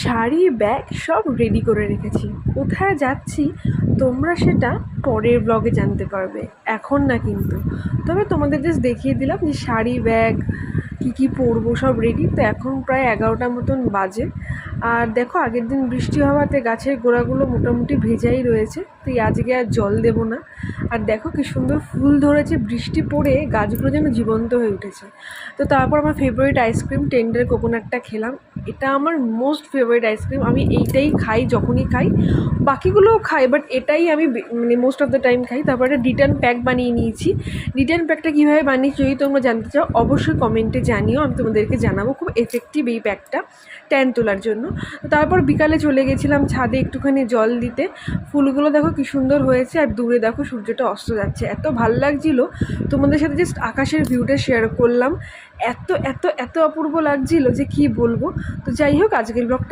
Sari bag সব ready করে রেখেছি। কোথায় যাচ্ছি তোমরা সেটা পরের ব্লগে জানতে পারবে, এখন না কিন্তু। তবে তোমাদের জাস্ট দেখিয়ে দিলাম যে শাড়ি ব্যাগ কী কী পরবো সব রেডি। তো এখন প্রায় 11টা মতন বাজে। আর দেখো আগের দিন বৃষ্টি হওয়াতে গাছের গোড়াগুলো মোটামুটি ভেজাই রয়েছে, তো আজকে আর জল দেবো না। আর দেখো কি সুন্দর ফুল ধরেছে, বৃষ্টি পড়ে গাছগুলো যেন জীবন্ত হয়ে উঠেছে। তো তারপর আমার ফেভারিট আইসক্রিম টেন্ডার কোকোনাটটা খেলাম। এটা আমার মোস্ট ফেভারিট আইসক্রিম, আমি এইটাই খাই যখনই খাই। বাকিগুলোও খাই বাট এটাই আমি মানে মোস্ট অফ দ্য টাইম খাই। তারপর একটা রিটার্ন প্যাক বানিয়ে নিয়েছি। রিটার্ন প্যাকটা কীভাবে বানিয়েছি যদি তোমরা জানতে চাও অবশ্যই কমেন্টে জানিও, আমি তোমাদেরকে জানাবো। খুব এফেক্টিভ এই প্যাকটা ট্যান তোলার জন্য। তারপর বিকালে চলে গেছিলাম ছাদে একটুখানি জল দিতে। ফুলগুলো দেখো কী সুন্দর হয়েছে, আর দূরে দেখো সূর্যটা অস্ত যাচ্ছে, এত ভাল লাগছিলো। তোমাদের সাথে জাস্ট আকাশের ভিউটা শেয়ার করলাম। এত এত এত অপূর্ব লাগছিল যে কী বলবো। তো যাই হোক, আজকের ব্লগটা